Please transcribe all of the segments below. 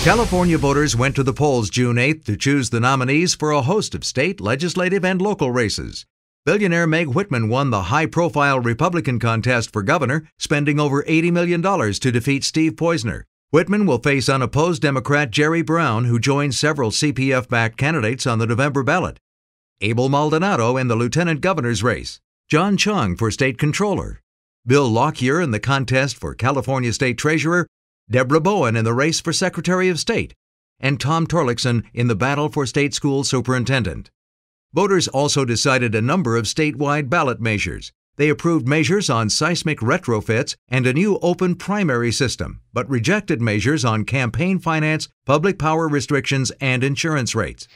California voters went to the polls June 8th to choose the nominees for a host of state, legislative, and local races. Billionaire Meg Whitman won the high-profile Republican contest for governor, spending over $80 million to defeat Steve Poizner. Whitman will face unopposed Democrat Jerry Brown, who joined several CPF-backed candidates on the November ballot. Abel Maldonado in the lieutenant governor's race. John Chung for state controller. Bill Lockyer in the contest for California state treasurer. Deborah Bowen in the race for Secretary of State, and Tom Torlakson in the battle for state school superintendent. Voters also decided a number of statewide ballot measures. They approved measures on seismic retrofits and a new open primary system, but rejected measures on campaign finance, public power restrictions, and insurance rates.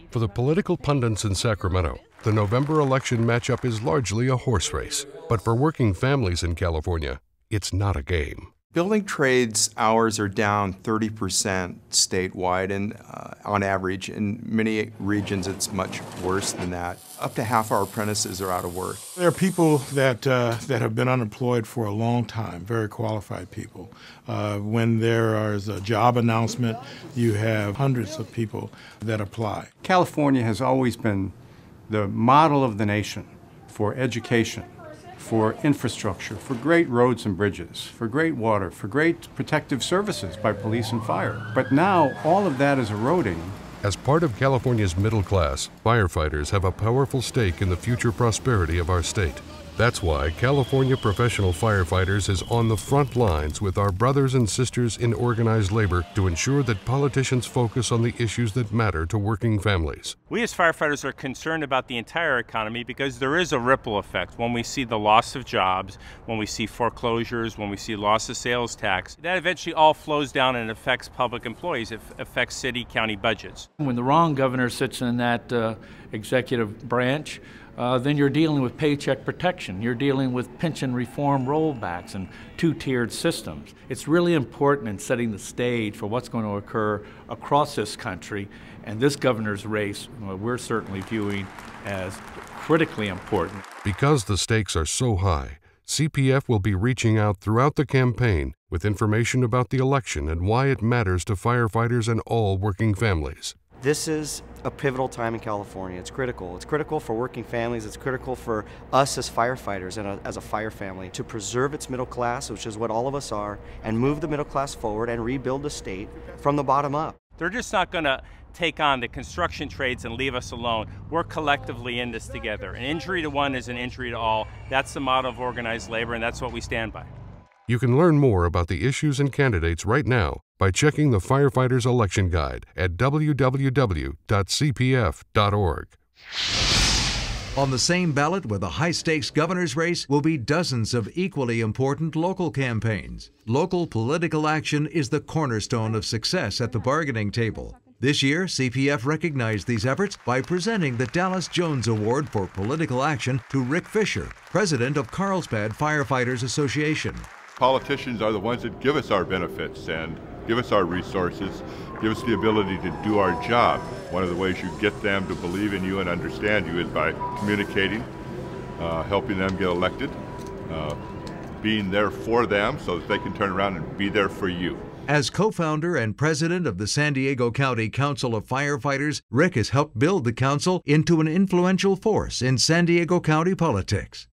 For the political pundits in Sacramento, the November election matchup is largely a horse race. But for working families in California, it's not a game. Building trades hours are down 30% statewide, and on average. In many regions, it's much worse than that. Up to half our apprentices are out of work. There are people that have been unemployed for a long time, very qualified people. When there is a job announcement, you have hundreds of people that apply. California has always been the model of the nation for education, for infrastructure, for great roads and bridges, for great water, for great protective services by police and fire. But now all of that is eroding. As part of California's middle class, firefighters have a powerful stake in the future prosperity of our state. That's why California Professional Firefighters is on the front lines with our brothers and sisters in organized labor to ensure that politicians focus on the issues that matter to working families. We as firefighters are concerned about the entire economy because there is a ripple effect. When we see the loss of jobs, when we see foreclosures, when we see loss of sales tax, that eventually all flows down and affects public employees. It affects city, county budgets. When the wrong governor sits in that executive branch, then you're dealing with paycheck protection. You're dealing with pension reform rollbacks and two-tiered systems. It's really important in setting the stage for what's going to occur across this country. And this governor's race, we're certainly viewing as critically important. Because the stakes are so high, CPF will be reaching out throughout the campaign with information about the election and why it matters to firefighters and all working families. This is a pivotal time in California. It's critical. It's critical for working families. It's critical for us as firefighters and as a fire family to preserve its middle class, which is what all of us are, and move the middle class forward and rebuild the state from the bottom up. They're just not going to take on the construction trades and leave us alone. We're collectively in this together. An injury to one is an injury to all. That's the motto of organized labor, and that's what we stand by. You can learn more about the issues and candidates right now by checking the Firefighters Election Guide at www.cpf.org. On the same ballot with a high-stakes governor's race will be dozens of equally important local campaigns. Local political action is the cornerstone of success at the bargaining table. This year, CPF recognized these efforts by presenting the Dallas Jones Award for Political Action to Rick Fisher, president of Carlsbad Firefighters Association. Politicians are the ones that give us our benefits and give us our resources, give us the ability to do our job. One of the ways you get them to believe in you and understand you is by communicating, helping them get elected, being there for them so that they can turn around and be there for you. As co-founder and president of the San Diego County Council of Firefighters, Rick has helped build the council into an influential force in San Diego County politics.